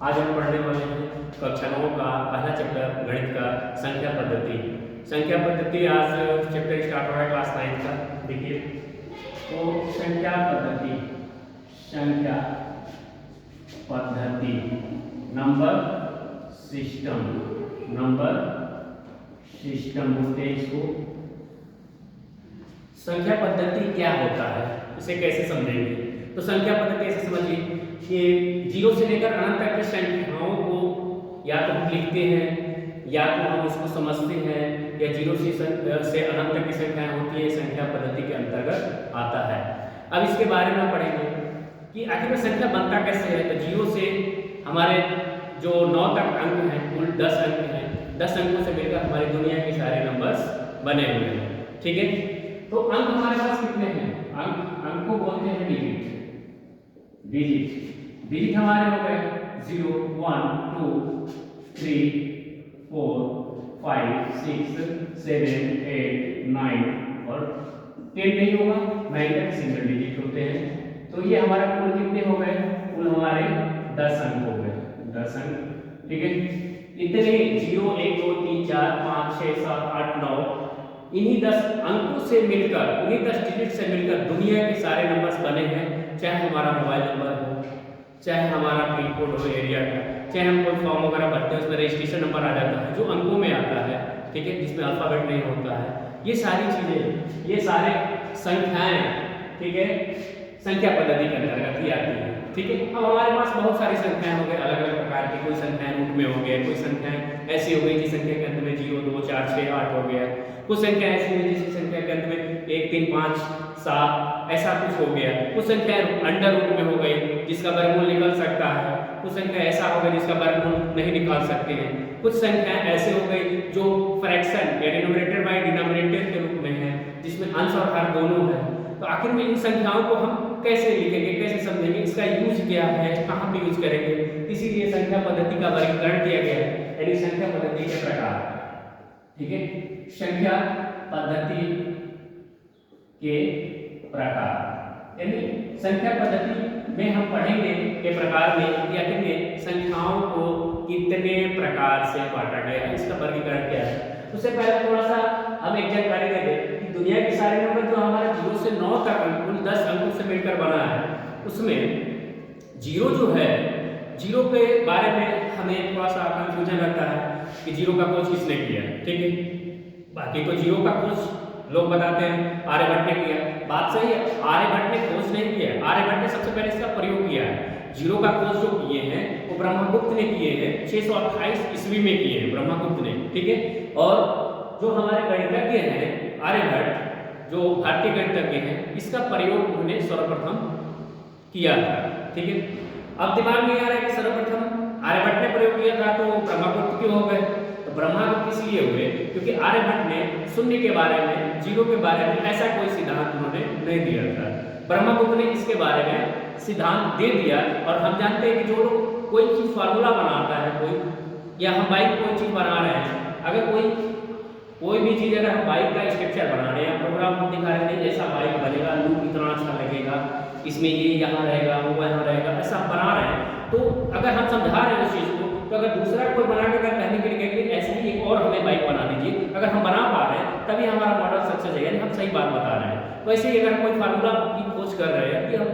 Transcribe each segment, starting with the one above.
आज हम पढ़ने वाले हैं कक्षा 9 का पहला चैप्टर गणित का संख्या पद्धति। संख्या पद्धति आज चैप्टर स्टार्ट हो रहा है क्लास 9 का। देखिए तो संख्या पद्धति नंबर सिस्टम बोलते हैं इसको। संख्या पद्धति क्या होता है, इसे कैसे समझेंगे? तो संख्या पद्धति ऐसे समझिए कि 0 से लेकर अनंत तक की संख्याओं को या तो हम लिखते हैं या तो हम उसको समझते हैं, या 0 से अनंत तक की संख्याएं होती है संख्या पद्धति के अंतर्गत आता है। अब इसके बारे में पढ़ेंगे कि आखिर में संख्या बनता कैसे है। तो 0 से हमारे जो 9 तक अंक हैं, कुल 10 अंक हैं, 10 अंकों से मिलकर हमारी दुनिया के सारे नंबर्स बने हुए हैं। ठीक है, तो अंक हमारे पास कितने हैं? अंक को बोलते हैं डिजिट हमारे हो गए 0 1 2 3 4 5 6 7 8 9 और 10 नहीं होगा, 9 तक सिंगल डिजिट होते हैं। तो ये हमारा कुल कितने हो गए? कुल हमारे 10 अंक हो गए, 10 अंक। ठीक है, इतने 0 1 2 3 4 5 6 7 8 9 इन्हीं 10 अंकों से मिलकर, इन्हीं 10 डिजिट से मिलकर दुनिया के सारे नंबर्स बने हैं। चाहे हमारा मोबाइल नंबर हो, चाहे हमारा पिन कोड हो एरिया का, चाहे हम कोई फॉर्म वगैरह भरते हैं उसमें रजिस्ट्रेशन नंबर आ जाता है जो अंकों में आता है। ठीक है, जिसमें अल्फाबेट नहीं होता है। ये सारी चीजें, ये सारे संख्याएं, ठीक है, संख्या पद्धति के अंतर्गत ही आती है। ठीक है, अब हमारे पास बहुत सारी संख्याएं हो गई अलग अलग प्रकार की। कोई संख्याएं रूट में हो गया, कोई संख्याएं ऐसी हो गई जिस संख्या के अंत में 0 2 4 6 8 हो गया। कुछ संख्या ऐसी है जिस संख्या के अंत में 1 3 5 7 ऐसा कुछ हो गया। कुछ संख्या अंडर रूट में हो गई जिसका वर्गमूल निकल सकता है। कुछ संख्या ऐसा हो गया जिसका वर्गमूल नहीं निकाल सकते हैं। कुछ संख्या ऐसे हो गई जो फ्रैक्शन या डिनोमिनेटर बाय डिनोमिनेटर के रूप में है, जिसमें अंश और हर दोनों है। तो आखिर में इन संख्याओं को हम कैसे लिखेंगे, कैसे समझेंगे, इसका यूज क्या है, कहाँ पे यूज करेंगे? इसीलिए संख्या पद्धति का वर्गीकरण किया गया है, यानी संख्या पद्धति के प्रकार। ठीक है, संख्या पद्धति के प्रकार, यानी संख्या पद्धति में हम पढ़ेंगे के प्रकार में कि आखिर में संख्याओं को कितने प्रकार से बांटा गया है, इसका वर्गीकरण क्या है। उससे पहले थोड़ा सा हम एक जानकारी दे दें कि दुनिया के सारे नंबर जो हमारे 0 से 9 तक कुल 10 अंकों से मिलकर बना है, उसमें 0 जो है, 0 के बारे में हमें थोड़ा सा कंफ्यूजन रहता है कि 0 का खोज किसने किया। ठीक है, बाकी तो 0 का खोज लोग बताते हैं आर्यभट्ट ने किया। बात सही है, आर्यभट्ट ने खोज नहीं किया, आर्यभट्ट ने सबसे पहले इसका प्रयोग किया है। 0 का खोज जो किए हैं वो ब्रह्मगुप्त ने किए हैं, 628 ईस्वी में किए हैं ब्रह्मगुप्त ने। ठीक है, और जो हमारे गणितज्ञ हैं आर्यभट्ट, जो भारतीय गणितज्ञ हैं, इसका प्रयोग उन्होंने सर्वप्रथम किया था। ठीक है, अब दिमाग में आ रहा है कि सर्वप्रथम आर्यभट्ट ने प्रयोग किया था तो ब्रह्मगुप्त क्यों हो गए? तो ब्रह्मगुप्त इसलिए हुए क्योंकि आर्यभट्ट ने शून्य के बारे में, 0 के बारे में ऐसा कोई सिद्धांत उन्होंने नहीं दिया था। ब्रह्मगुप्त ने इसके बारे में सिद्धांत दे दिया। और हम जानते हैं कि जो लोग कोई चीज फार्मूला बनाता है, कोई, या हम बाइक कोई चीज बना रहे हैं, अगर कोई भी चीज, अगर हम बाइक का स्ट्रक्चर बना रहे हैं, प्रोग्राम हम दिखा रहे हैं ऐसा बाइक बनेगा, लुक इतना अच्छा लगेगा, इसमें ये यहाँ रहेगा, वो यहाँ रहेगा, ऐसा बना रहे हैं, तो अगर हम समझा रहे हैं उस चीज को, तो अगर दूसरा कोई बना के अगर कहने के लिए कहेंगे ऐसे ही एक और हमें बाइक बना दीजिए, अगर हम बना पा रहे हैं तभी हमारा मॉडल सक्सेस है, यानी हम सही बात बता रहे हैं। वैसे ही अगर हम कोई फार्मूला की खोज कर रहे हैं कि हम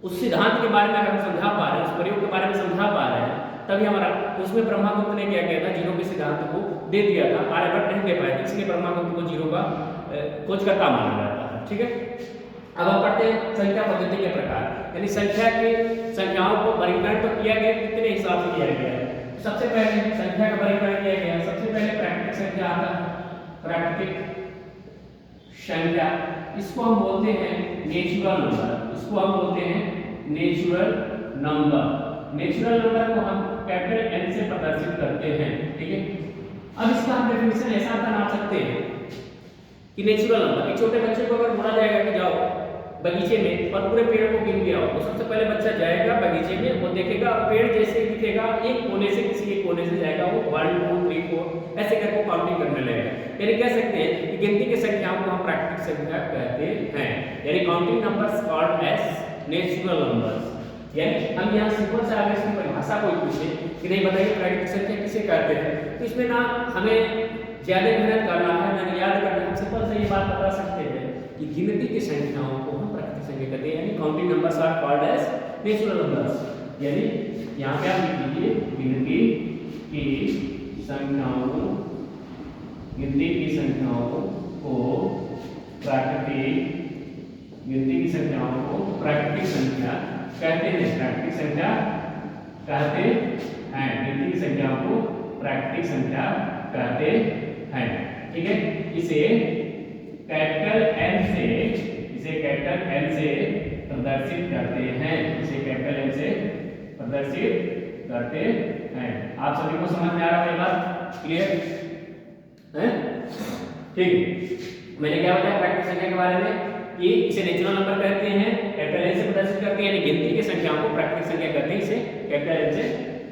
उस सिद्धांत के बारे में अगर हम समझा पा रहे हैं, उस प्रयोग के बारे में समझा पा रहे हैं, तभी हमारा, तो उसमें ब्रह्मगुप्त ने क्या किया था, 0 के सिद्धांत को दे दिया था। आर्यभट्ट नहीं दे पाए थे, इसलिए ब्रह्मगुप्त को 0 का खोजकर्ता माना जाता है। ठीक है, अब हम पढ़ते हैं संख्या पद्धति के प्रकार, यानी संख्याओं को वर्गीकरण तो किया गया, कितने हिसाब से किया गया है। सबसे पहले संख्या का वर्गीकरण किया गया, सबसे पहले प्राकृतिक संख्या आता है। प्राकृतिक संख्या, इसको हम बोलते हैं नेचुरल नंबर, इसको हम बोलते हैं नेचुरल नंबर। नेचुरल नंबर को हम कैपिटल N से प्रदर्शित करते हैं। ठीक है, अब इसका हम डेफिनेशन ऐसा बना सकते हैं कि नेचुरल नंबर, एक छोटे बच्चे को अगर बोला जाएगा कि जाओ बगीचे में और पूरे पेड़ को गिन के आओ, तो सबसे पहले बच्चा जाएगा बगीचे में, वो देखेगा पेड़ जैसे दिखेगा, एक कोने से किसी एक कोने से जाएगा, वो 1 2 3 4 ऐसे करके काउंटिंग करने लगेगा। यानी कह सकते हैं कि गिनती की संख्याओं को हम प्राकृतिक संख्या कहते हैं, यानी counting numbers called as natural numbers. यानी हम यहाँ सिंपल से अगर इसकी परिभाषा कोई पूछे कि नहीं बताइए प्राकृतिक संख्या किसे कहते हैं, तो इसमें ना हमें ज्यादा मेहनत करना है ना याद करना है, हम सिंपल से ये बात बता सकते हैं कि गिनती की संख्याओं को हम प्राकृतिक संख्या कहते हैं, यानी counting numbers are called as natural numbers. यानी यहाँ पे आप लिख लीजिए गिनती की संख्याओं को प्राकृतिक संख्या कहते हैं, प्राकृतिक संख्या कहते हैं, गिनती की संख्याओं को प्राकृतिक संख्या कहते हैं। ठीक है, इसे कैपिटल एन से प्रदर्शित करते हैं, आप सभी को समझ में आ रहा है ये बात? क्लियर है? ठीक है, मैंने क्या बताया प्राकृतिक संख्या के बारे में कि इसे नेचुरल नंबर कहते हैं, कैपिटल एन से प्रदर्शित करते हैं, यानी गिनती की संख्याओं को प्राकृतिक संख्या कहते हैं, इसे कैपिटल एन से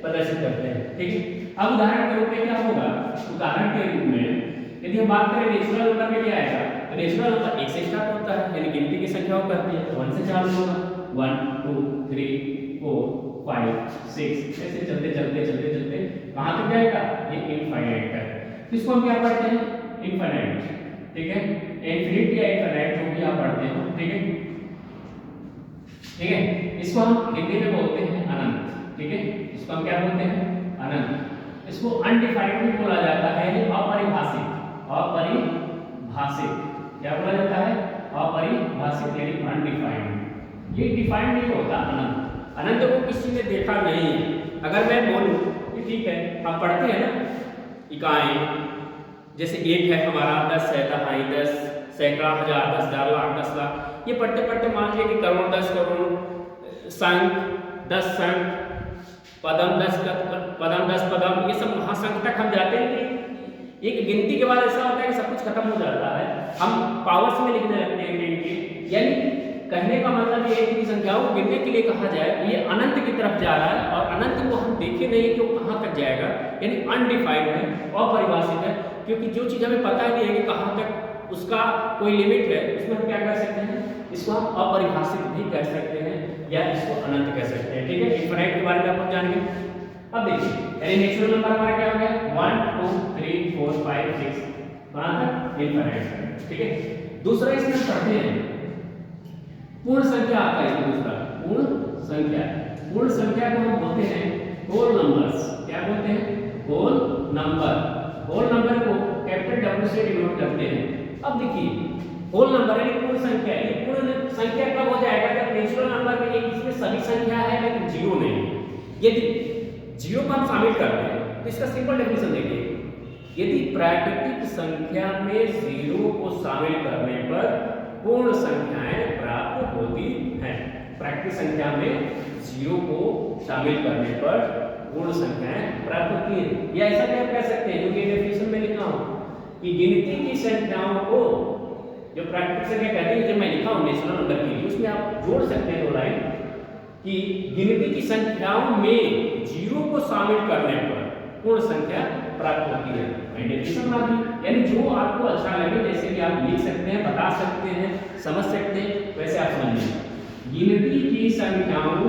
प्रदर्शित करते हैं। ठीक है, अब उदाहरण के रूप में क्या होगा, उदाहरण के रूप में यदि हम बात करें नेचुरल नंबर में क्या आएगा, तो नेचुरल नंबर 1 से स्टार्ट होता है, यानी गिनती की संख्याओं कहते हैं, 1 से चालू होगा, 1 2 3 4 5 6 ऐसे चलते कहां तक जाएगा, ये इनफाइनाइट है। तो इसको हम क्या पढ़ते हैं, इनफाइनाइट। ठीक है, इनफिनिट या इनफाइनाइट जो भी आप पढ़ते हो। ठीक है, इसको हम हिंदी में बोलते हैं अनंत। ठीक है, इसको हम क्या बोलते हैं, अनंत। इसको अनडिफाइंड भी बोला जाता है, यानी अपरिभाषित क्या बोला जाता है, अपरिभाषित यानी अनडिफाइंड। ये डिफाइंड नहीं होता अनंत को किसी ने देखा नहीं है। अगर मैं बोलूं कि ठीक है, हम पढ़ते हैं ना इकाई, जैसे एक है हमारा 10 है, दहाई 10, सैकड़ा, हजार, 10,000, लाख, 10 लाख, ये पढ़ते मान लीजिए कि करोड़, 10 करोड़, संख 10 संख, पदम 10 पदम, ये सब महासंख तक हम जाते हैं। एक गिनती के बाद ऐसा होता है कि सब कुछ खत्म हो जाता है, हम पावर्स में लिखने लगते हैं गिनती। यानी कहने का मतलब ये है कि संख्याओं को गिनने के लिए कहा जाए, ये अनंत की तरफ जा रहा है और अनंत को हम देखे नहीं कि वो कहाँ तक जाएगा, यानी अनडिफाइंड है, अपरिभाषित है, क्योंकि जो चीज़ हमें पता ही नहीं है कि कहाँ तक उसका कोई लिमिट है, उसमें हम क्या कर सकते हैं, इसको हम अपरिभाषित भी कह सकते हैं या इसको अनंत कह सकते हैं। ठीक है, इनफाइनाइट के बारे में आप जान गए। अब देखिए, यानी नेचुरल नंबर हमारा क्या हो गया, 1 2 3 4 5 6 कहाँ तक, इनफाइनाइट। ठीक है, दूसरा इसमें पढ़ते हैं पूर्ण संख्या आता है, दूसरा पूर्ण संख्या को हम बोलते हैं होल नंबर्स। क्या बोलते हैं, होल नंबर को कैपिटल W से डिनोट करते हैं। अब देखिए, होल नंबर यानी पूर्ण संख्या, ये पूर्ण संख्या कब हो जाएगा, जब नेचुरल नंबर में एक इसमें सभी संख्या है लेकिन जीरो नहीं। यदि जीरो को हम शामिल कर दें तो इसका सिंपल डेफिनेशन देखिए, यदि प्राकृतिक संख्या में जीरो को शामिल करने पर पूर्ण संख्याएं प्राप्त होती हैं। प्राकृतिक संख्या में जीरो को शामिल करने पर पूर्ण संख्याएं प्राप्त होती हैं। या ऐसा भी आप कह सकते हैं, जो कि डेफिनेशन में लिखा हूं कि गिनती की संख्याओं को जो प्राकृतिक संख्या कहते हैं, जब मैं लिखा हूं नेचुरल नंबर के लिए, उसमें आप जोड़ सकते हैं दो लाइन कि गिनती की संख्याओं में जीरो को शामिल करने पर पूर्ण संख्या प्राप्त होती है। मैं डेफिनेशन बना दी, यानी जो आपको अच्छा लगे, जैसे भी आप लिख सकते हैं, बता सकते हैं, समझ सकते हैं, वैसे आप समझिए। गिनती की संख्याओं में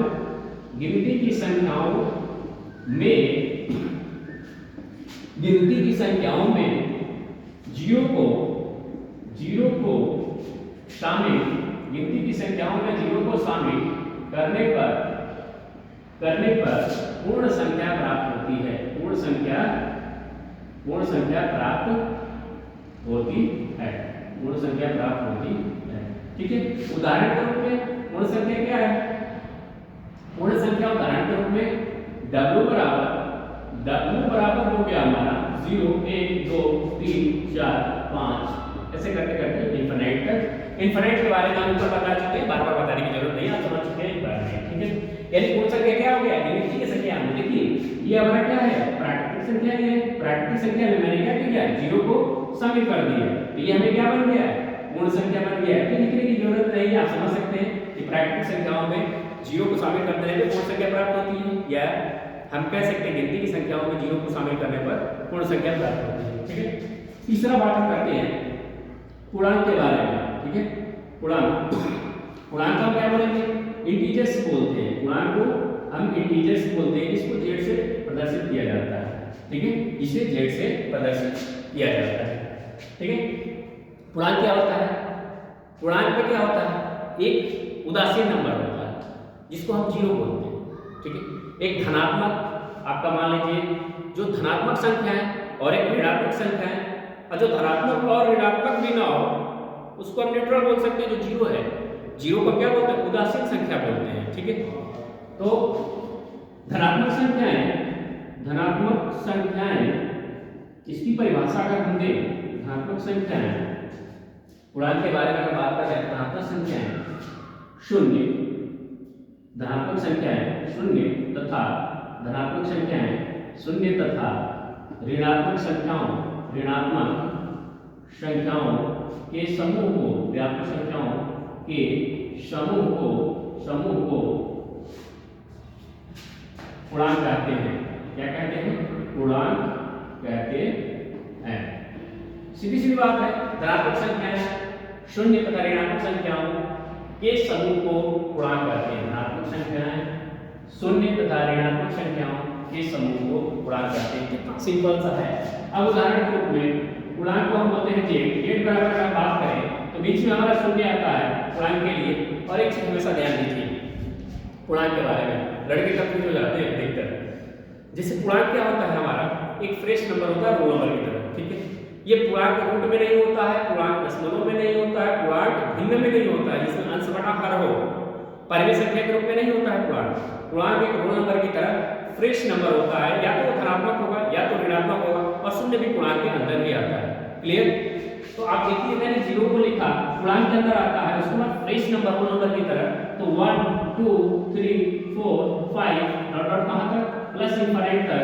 जीरो को शामिल करने पर पूर्ण संख्या प्राप्त होती है। पूर्ण संख्या प्राप्त होती है। ठीक है, उदाहरण के रूप में पूर्ण संख्या क्या है, पूर्ण संख्या उदाहरण के रूप में W बराबर हो गया हमारा 0 1 2 3 4 5 ऐसे करते करते इनफिनाइट तक। इनफिनाइट के बारे में हम ऊपर बता चुके हैं, बार बार बताने की जरूरत नहीं, आप समझ चुके हैं इस बारे में। ठीक है, यानी पूर्ण संख्या क्या हो गया, गिनती की संख्या में देखिए ये हमारा क्या है, प्राकृतिक संख्या है। प्राकृतिक संख्या में मैंने क्या किया, जीरो को शामिल कर दिया, तो ये हमें क्या बन गया, पूर्ण संख्या बन गया। तो लिखने की जरूरत नहीं, आप समझ सकते हैं कि प्राकृतिक संख्याओं में जीरो को शामिल कर देने पर पूर्ण संख्या प्राप्त होती है, या हम कह सकते हैं गिनती की संख्याओं में जीरो को शामिल करने पर पूर्ण संख्या प्राप्त होती है। ठीक है, तीसरा बात हम करते हैं पूर्णांक के बारे में। ठीक है, पूर्णांक हम क्या बोलेंगे, इंटीजर्स बोलते हैं। पूर्णांक को हम इंटीजर्स बोलते हैं, इसको जेड से प्रदर्शित किया जाता है, ठीक है, इसे जेड से प्रदर्शित किया जाता है, ठीक है। पूर्णांक क्या होता है? पूर्णांक में क्या होता है? एक उदासीन नंबर होता है जिसको हम जीरो बोलते हैं, ठीक है। एक धनात्मक आपका मान लीजिए जो धनात्मक संख्या है और एक ऋणात्मक संख्या है, और जो धनात्मक और ऋणात्मक भी ना हो उसको हम न्यूट्रल बोल सकते हैं, जो जीरो है। जीरो को क्या बोलते हैं? उदासीन संख्या बोलते हैं, ठीक है। तो धनात्मक संख्याएं इसकी परिभाषा अगर हम दें, धनात्मक संख्याएं पूर्णांक के बारे में अगर बात करें, धनात्मक संख्याएं शून्य, धनात्मक संख्याएं शून्य तथा धनात्मक संख्याएं शून्य तथा ऋणात्मक संख्याओं के समूह को, ऋणात्मक संख्याओं के समूह को पूर्णांक कहते हैं। क्या कहते हैं? पूर्णांक कहते हैं। सीधी सीधी बात है, धनात्मक संख्याएं शून्य तथा ऋणात्मक संख्याओं के समूह को पूर्णांक कहते हैं। धनात्मक संख्याएं शून्य तथा ऋणात्मक संख्याओं के समूह को पूर्णांक कहते हैं। कितना सिंपल सा है। अब उदाहरण के रूप में पूर्णांक को हम बोलते हैं जेड। जेड बराबर अगर बात करें तो बीच में हमारा शून्य आता है पूर्णांक के लिए। और एक चीज हमेशा ध्यान दीजिए पूर्णांक के बारे में, लड़के कंफ्यूज हो जाते हैं अधिकतर। जैसे पूर्णांक क्या होता है? हमारा एक फ्रेश नंबर होता है, रोल नंबर की तरह, ठीक है। ये पूर्णांक रूट में नहीं होता है, पूर्णांक दशमलव में नहीं होता है, पूर्णांक भिन्न में नहीं होता है जिसमें अंश बटा हर हो, परिमेय संख्या के रूप में नहीं होता है पूर्णांक। पूर्णांक एक रोल नंबर की तरह फ्रेश नंबर होता है, या तो धनात्मक होगा या तो ऋणात्मक होगा, और शून्य भी पूर्णांक के अंदर ही आता है। क्लियर? तो आप देखिए मैंने जीरो को लिखा, पूर्णांक के अंदर आता है, उसके बाद फ्रेश नंबर रोल नंबर की तरह, तो 1 2 3 4 5 डॉट डॉट कहां तक? प्लस इंफिनिट तक।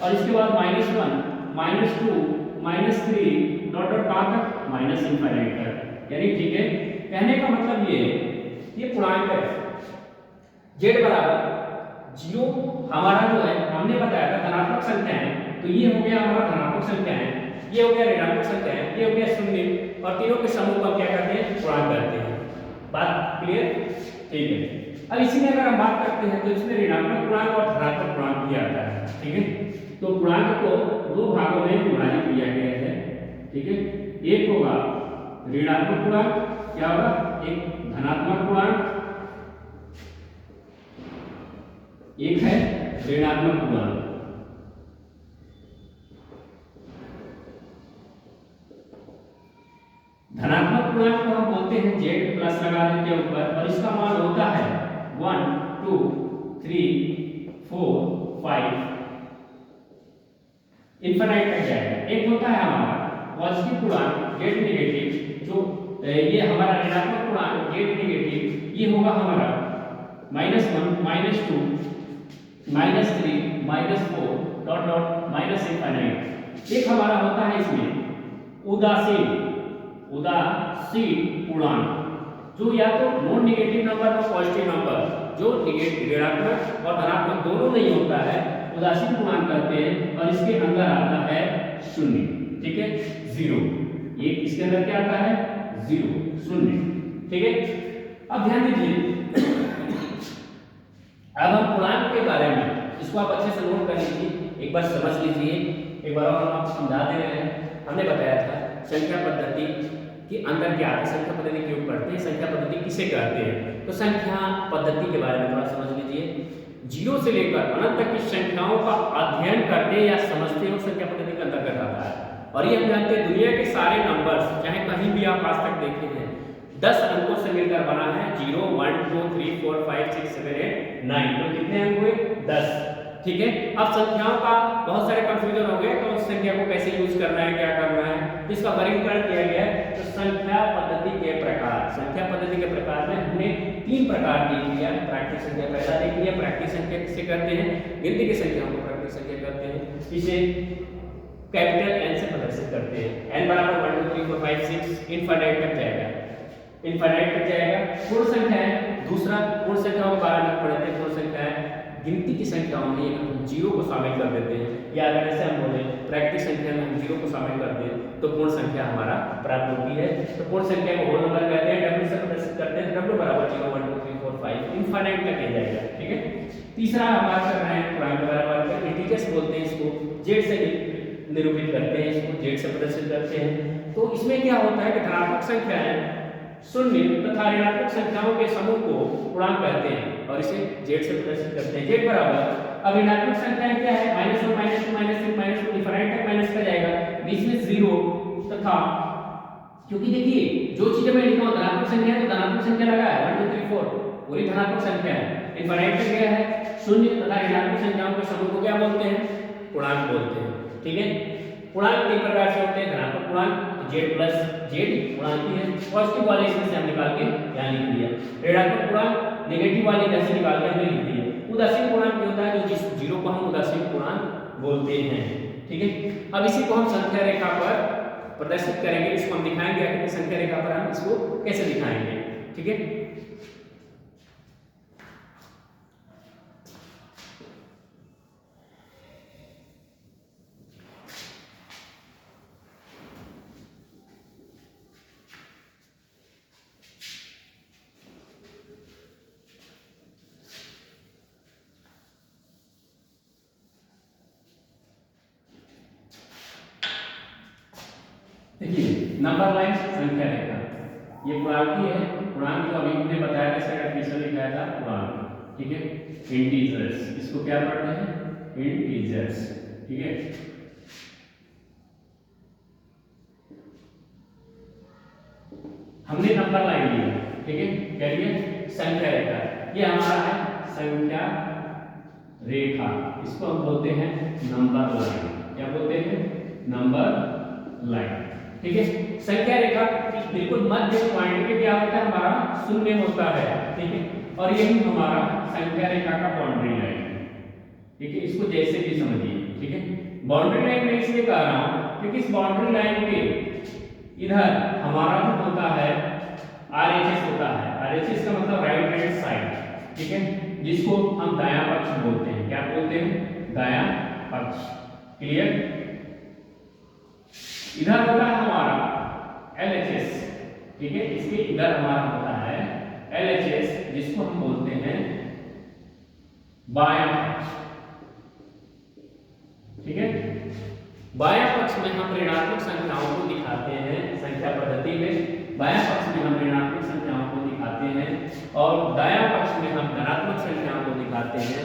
और इसके बाद -1 -2 -3 डॉट डॉट कहां तक? माइनस इंफिनिट तक। यानी ठीक है, कहने का मतलब ये पूर्णांक है। जेड बराबर जीरो हमारा जो है हमने बताया था धनात्मक संख्या है, तो ये हो गया हमारा धनात्मक संख्या है, ये हो गया ऋणात्मक संख्या है, ये हो गया शून्य, और तीनों के समूह को क्या करते हैं? पूर्णांक करते हैं। बात क्लियर? ठीक है। अब इसी में अगर हम बात करते हैं तो इसमें ऋणात्मक पूर्णांक और धनात्मक पूर्णांक भी आता है, ठीक है। तो पूर्णांक को दो भागों में विभाजित किया गया है, ठीक है। एक होगा ऋणात्मक पूर्णांक, क्या होगा? एक धनात्मक पूर्णांक, एक है ऋणात्मक पूर्णांक। धनात्मक पूर्णांक को हम बोलते हैं जेड, प्लस लगा देते हैं ऊपर, और इसका मान होता है 1 2 3 4 5 इनफिनिट तक जाएगा। एक होता है हमारा पॉजिटिव पूर्णांक जेड नेगेटिव, जो ये हमारा ऋणात्मक पूर्णांक जेड नेगेटिव, ये होगा हमारा -1 -2 -3 -4 डॉट डॉट माइनस इनफिनिट। एक हमारा होता है इसमें उदासीन पूर्णांक, जो या तो नॉन नेगेटिव नंबर और पॉजिटिव नंबर, जो ऋणात्मक और धनात्मक दोनों नहीं होता है, उदासीन पूर्णांक कहते हैं। और इसके अंदर आता है शून्य, ठीक है, जीरो। ये इसके अंदर क्या आता है? जीरो, शून्य, ठीक है। अब ध्यान दीजिए, अब हम पूर्णांक के बारे में, इसको आप अच्छे से नोट कर लीजिए, एक बार समझ लीजिए, एक बार और हम आपको समझा दे रहे हैं। हमने बताया था संख्या पद्धति के अंदर क्या आता है, संख्या पद्धति क्यों पढ़ते हैं, संख्या पद्धति किसे कहते हैं। तो संख्या पद्धति के बारे में थोड़ा समझ लीजिए। जीरो से लेकर अनंत तक की संख्याओं का अध्ययन करते या समझते हो संख्या पद्धति के अंतर्गत आता है। और ये हम जानते हैं दुनिया के सारे नंबर्स, चाहे कहीं भी आप आज तक देखे हैं, 10 अंकों से मिलकर बना है। 0 1 2 3 4 5 6 7 8 9, तो कितने अंक हुए? 10, ठीक है। अब संख्याओं का बहुत सारे कंफ्यूजन हो गए, तो उस संख्या को कैसे यूज करना है, क्या करना है, तो इसका वर्गीकरण किया गया है। तो संख्या पद्धति के प्रकार, संख्या पद्धति के प्रकार में हमने 3 प्रकार देख लिया। प्राकृतिक संख्या पहला देख लिया, प्राकृतिक संख्या किसे कहते हैं, गिनती की संख्याओं को प्राकृतिक संख्या कहते हैं। इसे कैपिटल एन से प्रदर्शित करते हैं। n बराबर 1 2 3 4 5 6 इनफिनिट तक जाएगा, इनफिनिट तक जाएगा। पूर्ण संख्या है दूसरा, पूर्ण संख्याओं के बारे में पढ़ते हैं। पूर्ण संख्या है गिनती की संख्याओं में हम जीरो को शामिल कर देते हैं, या अगर ऐसे हम बोले प्राकृतिक संख्या में हम जीरो को शामिल कर दें तो पूर्ण संख्या हमारा प्राप्त होती है। तो पूर्ण संख्या को होल नंबर कहते हैं, w से प्रदर्शित करते हैं। w बराबर 0 1 2 3 4 4 5 इनफाइनाइट तक ले जाएगा। ठीक है, तीसरा हम बात कर रहे हैं पूर्णांक के बारे में। इंटीजर्स बोलते हैं इसको, जेड से निरूपित करते हैं, इसको जेड से प्रदर्शित करते हैं। तो इसमें क्या होता है कि धनात्मक संख्याएं शून्य तथा ऋणात्मक संख्याओं के समूह को पूर्णांक कहते हैं और इसे जेड से प्रदर्शित करते हैं। जेड बराबर, अब ऋणात्मक संख्याएं क्या है, -1 -2 -3 -2 इनफाइनाइट तक माइनस का जाएगा, बीच में 0 तथा, क्योंकि देखिए जो चीजें मैं लिखा हूं धनात्मक संख्या है तो धनात्मक संख्या लगा है 1 2 3 4 पूरी धनात्मक संख्या है। इनफाइनाइट तक गया है, शून्य तथा ऋणात्मक संख्याओं के समूह को क्या बोलते हैं, पूर्णांक बोलते हैं। ठीक है, पूर्णांक तीन प्रकार से होते हैं, धनात्मक पूर्णांक जेड प्लस जेड पूर्णांक ही है, पॉजिटिव वाले इसमें से हम निकाल के यहाँ लिख दिया, ऋणात्मक पूर्णांक नेगेटिव वाले इधर से निकाल के हमने लिख दिया। उदासीन पूर्णांक होता है जो जिस जीरो को हम उदासीन पूर्णांक बोलते हैं। ठीक है, अब इसी को हम संख्या रेखा पर प्रदर्शित करेंगे, इसको हम दिखाएंगे आखिर संख्या रेखा पर हम इसको कैसे दिखाएंगे। ठीक है, देखिए नंबर लाइन संख्या रेखा, ये पूर्णांक ही है, पूर्णांक जो अभी हमने बताया था इसका डेफिनेशन लिखाया था पूर्णांक। ठीक है, इंटीजर्स, इसको क्या पढ़ते हैं, इंटीजर्स। ठीक है, हमने नंबर लाइन लिया। ठीक है, क्या लिया, संख्या रेखा, ये हमारा है संख्या रेखा, इसको हम बोलते हैं नंबर लाइन। क्या बोलते हैं, नंबर लाइन। ठीक है, संख्या रेखा बिल्कुल मध्य पॉइंट पे क्या होता है, हमारा शून्य होता है। ठीक है, और यही हमारा संख्या रेखा का बाउंड्री लाइन है। ठीक है, इसको जैसे भी समझिए। ठीक है, बाउंड्री लाइन में इसलिए कह रहा हूं क्योंकि इस बाउंड्री लाइन के इधर हमारा जो होता है आरएचएस होता है, आरएचएस का मतलब राइट हैंड साइड। ठीक है, जिसको हम दायां पक्ष बोलते हैं। क्या बोलते हैं, दायां पक्ष। क्लियर, इधर होता है हमारा LHS। ठीक है, इसके इधर हमारा होता है LHS, जिसको हम बोलते हैं बायां पक्ष। ठीक है, बायां पक्ष में हम ऋणात्मक संख्याओं को दिखाते हैं, संख्या पद्धति में बायां पक्ष में हम ऋणात्मक संख्याओं को दिखाते हैं और दायां पक्ष में हम धनात्मक संख्याओं को दिखाते हैं।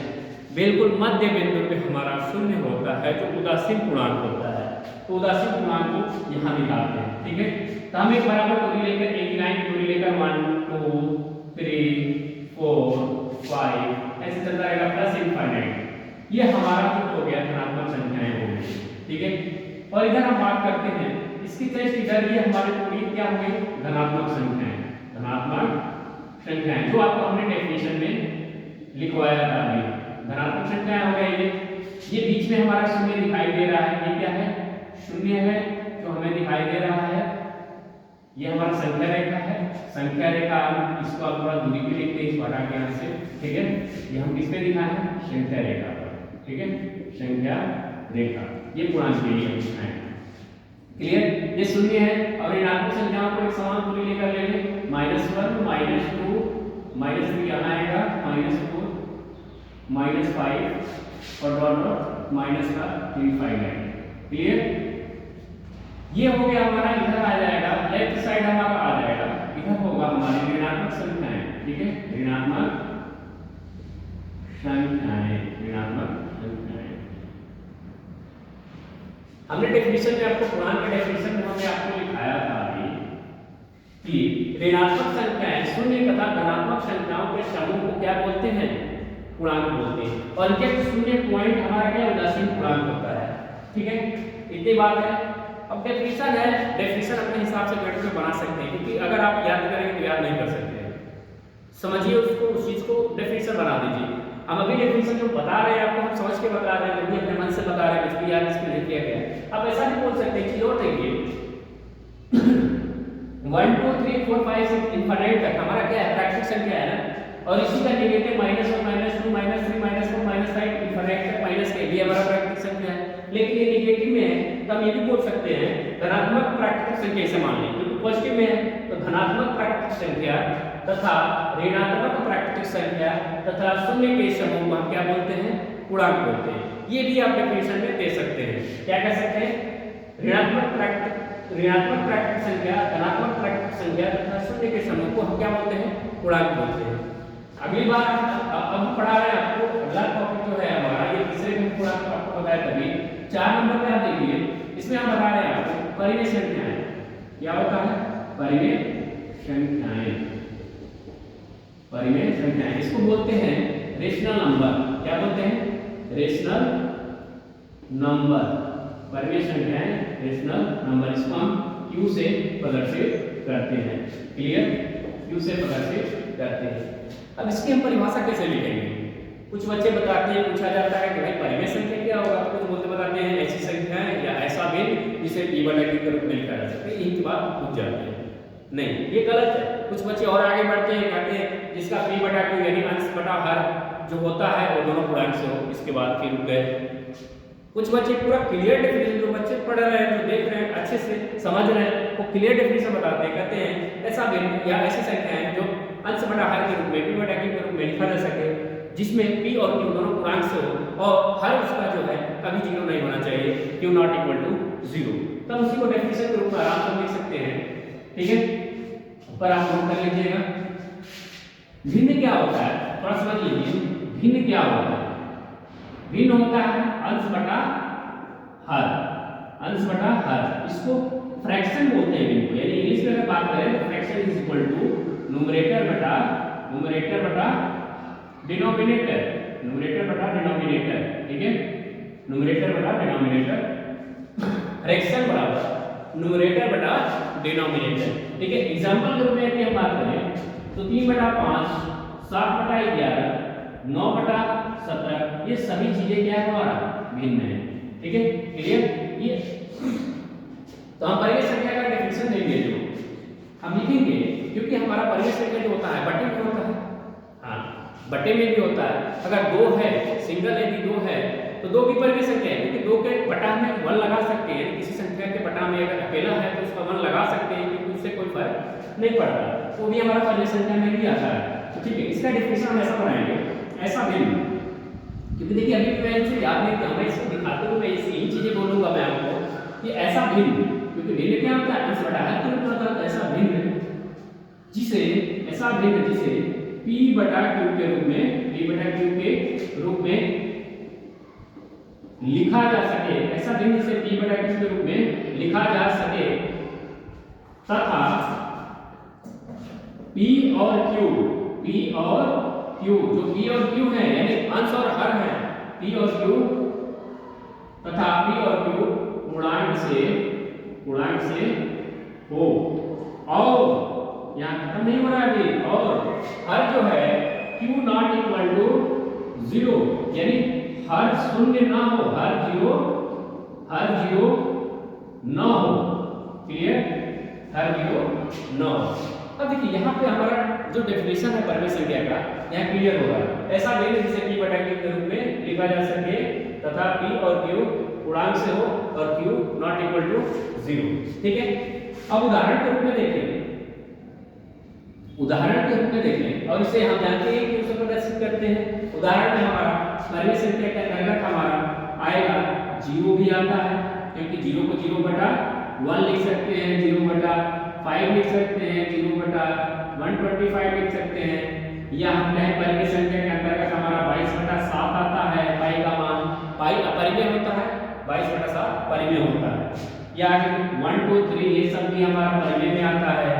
बिल्कुल मध्य बिंदु पे हमारा शून्य होता है जो उदासीन पूर्णांक होता है, तो उदासीन पूर्णांक को यहाँ निकालते हैं। ठीक है, तो हम एक बराबर दूरी लेकर, एक लाइन की दूरी लेकर 1 2 3 4 5 ऐसे चलता रहेगा प्लस इनफाइनाइट। ये हमारा जो हो गया धनात्मक संख्याएं हो गई। ठीक है, और इधर हम बात करते हैं इसकी जस्ट इधर ये हमारे पूरी क्या हो गई, धनात्मक संख्याएं, धनात्मक संख्याएं जो आपको हमने डेफिनेशन में लिखवाया था अभी। धनात्मक संख्याएं हो गई, ये बीच में हमारा शून्य दिखाई दे रहा है, ये क्या है, शून्य है जो हमें दिखाई दे रहा है। ये हमारा संख्या रेखा है, संख्या रेखा हम इसको आप थोड़ा दूरी पे लिखते हैं, इस हटा के यहाँ से। ठीक है, ये हम किस पे दिखाए हैं, संख्या रेखा पर। ठीक है, संख्या रेखा, ये पूर्णांक के लिए हम दिखाए। क्लियर, ये शून्य है और ऋणात्मक संख्याओं को एक समान दूरी लेकर ले लें, -1 -2 -3 यहाँ आएगा, -4 -5 और डॉट माइनस का 3 5 है। क्लियर, ये हो गया हमारा, इधर आ जाएगा लेफ्ट साइड हमारा आ जाएगा, इधर होगा हमारी ऋणात्मक संख्याएं। ठीक है, ऋणात्मक संख्याएं, ऋणात्मक संख्याएं। हमने डेफिनेशन में आपको पूर्णांक के डेफिनेशन में हमने आपको लिखाया था अभी कि ऋणात्मक संख्याएं शून्य तथा धनात्मक संख्याओं के समूह को क्या बोलते हैं, पूर्णांक बोलते हैं। और इनके शून्य पॉइंट हमारा क्या उदासीन पूर्णांक होता है। ठीक है, इतनी बात है। अब डेफिनेशन है, डेफिनेशन अपने हिसाब से गणित में बना सकते हैं, क्योंकि अगर आप याद करेंगे तो याद नहीं कर सकते। समझिए उसको, उस चीज को डेफिनेशन बना दीजिए। हम अभी डेफिनेशन जो बता रहे हैं आपको, हम समझ के बता रहे हैं, जो भी अपने मन से बता रहे हैं, कुछ भी याद इसमें नहीं किया गया। आप ऐसा नहीं बोल सकते, चीज और देखिए 1 2 3 4 5 6 इनफाइनाइट तक हमारा क्या है, प्राकृतिक संख्या है ना, और इसी का नेगेटिव -1 -2 -3 -4 -5 इनफाइनाइट तक माइनस के भी हमारा प्राकृतिक संख्या है। लेकिन ये नेगेटिव में है तो हम ये भी बोल सकते हैं धनात्मक प्राकृतिक संख्या, इसे मान लें, क्योंकि पॉजिटिव में है तो धनात्मक प्राकृतिक संख्या तथा ऋणात्मक प्राकृतिक संख्या तथा शून्य के समूह को हम क्या बोलते हैं? पूर्णांक बोलते हैं। ये भी आप डेफिनेशन में दे सकते हैं। क्या कह सकते हैं? ऋणात्मक प्राकृतिक संख्या, धनात्मक प्राकृतिक संख्या तथा शून्य के समूह को हम क्या बोलते हैं? पूर्णांक बोलते हैं। अगली बार अब पढ़ा रहे हैं आपको अगला टॉपिक जो है हमारा, ये तीसरे में पूर्णांक आपको बताया तभी 4 नंबर पे आप देखिए, इसमें हम बता रहे हैं आपको परिमेय संख्याएं। क्या होता है? परिमेय संख्याएं। परिमेय संख्याएं इसको बोलते हैं रेशनल नंबर। क्या बोलते हैं? Rational number. परिमेय संख्याएं रेशनल नंबर, इसको हम Q से प्रदर्शित करते हैं। क्लियर? Q से प्रदर्शित करते हैं। अब इसकी हम परिभाषा कैसे लिखेंगे? कुछ बच्चे बताते हैं, पूछा जाता है कि भाई परिमेय संख्या क्या होगा, तो कुछ बोलते बताते हैं ऐसी संख्याएं या ऐसा भिन्न जिसे p/q के रूप में लिखा जा सकता है। यही बात पूछ जाते हैं। नहीं, ये गलत है। कुछ बच्चे और आगे बढ़ते हैं, कहते हैं जिसका p/q यानी अंश बटा हर जो होता है वो दोनों पूर्णांक से हो, इसके बाद के रुक गए। कुछ बच्चे पूरा क्लियर डेफिनेशन, जो बच्चे पढ़ रहे हैं, जो देख रहे हैं, अच्छे से समझ रहे हैं, वो क्लियर डेफिनेशन बताते हैं। कहते हैं ऐसा भिन्न या ऐसी संख्याएं जो अंश बटा हर के रूप में p/q के रूप में लिखा जा सके, जिसमें p और q दोनों पूर्णांक से हो और हर उसका जो है कभी 0 नहीं होना चाहिए, q ≠ 0। तब उसी को डेफिनेशन के रूप में आराम से लिख सकते हैं। ठीक है, पर आप नोट कर लीजिएगा भिन्न क्या होता है, थोड़ा समझ लीजिए। भिन्न क्या होता है? भिन्न होता है अंश बटा हर। अंश बटा हर, इसको फ्रैक्शन बोलते हैं भिन्न को। यानी इंग्लिश में अगर बात करें तो fraction is equal to numerator बटा डिनोमिनेटर। न्यूमरेटर बटा डिनोमिनेटर। ठीक है, न्यूमरेटर बटा डिनोमिनेटर। फ्रैक्शन बराबर न्यूमरेटर बटा डिनोमिनेटर। ठीक है, एग्जांपल के रूप में यदि हम बात करें तो 3/5, 7/11, 9/17, ये सभी चीजें क्या है हमारा? भिन्न है। ठीक है, क्लियर? ये तो हम परिमेय संख्या का डेफिनेशन देंगे, जो हम लिखेंगे, क्योंकि हमारा परिमेय संख्या जो होता है बटे में होता है। हाँ, बटे में भी होता है। अगर 2 है, सिंगल यदि 2 है तो 2 भी परिमेय संख्या है, क्योंकि 2 के बटा में 1 लगा सकते हैं। किसी संख्या के बटा में अगर अकेला है तो उसका 1 लगा सकते हैं, क्योंकि उससे कोई फर्क नहीं पड़ता, वो भी हमारा परिमेय संख्या में भी आता है। तो ठीक है, इसका डेफिनेशन हम ऐसा बनाएंगे, ऐसा भिन्न। क्योंकि देखिए अभी मैं इसे याद नहीं किया, मैं इसको दिखाते हुए मैं यही चीजें बोलूंगा मैं आपको कि ऐसा भिन्न, क्योंकि भिन्न क्या होता है? अंश बटा हर के रूप में होता है। ऐसा भिन्न जिसे p/q के रूप में लिखा जा सके, ऐसा भिन्न जिसे p/q के रूप में लिखा जा सके, तथा p और q, जो p और q है यानी अंश और हर है, p और q तथा p और q पूर्णांक से हो। और यहाँ खत्म नहीं हो रहा है अभी, और हर जो है q ≠ 0, यानी हर शून्य ना हो, हर जीरो ना हो। क्लियर? हर जीरो ना हो। अब देखिए यहाँ पे हमारा जो डेफिनेशन है परिमेय संख्या का यहाँ क्लियर हो रहा है। ऐसा भिन्न जिसे p/q के रूप में लिखा जा सके तथा p और q पूर्णांक से हो और q ≠ 0। ठीक है, अब उदाहरण के रूप में देखें, और इसे हम जानते हैं कि उसे प्रदर्शित करते हैं। उदाहरण में हमारा परिमेय संख्या का कारक हमारा आएगा 0 भी आता है, क्योंकि 0 को 0/1 लिख सकते हैं, 0/5 लिख सकते हैं, 0/125 लिख सकते हैं, या हम कहें परिमेय संख्या के अंतर्गत हमारा 22/7 आता है। पाई का मान अपरिमेय होता है, 22/7 परिमेय होता है। या 1 2 3 ये सब भी हमारा परिमेय में आता है।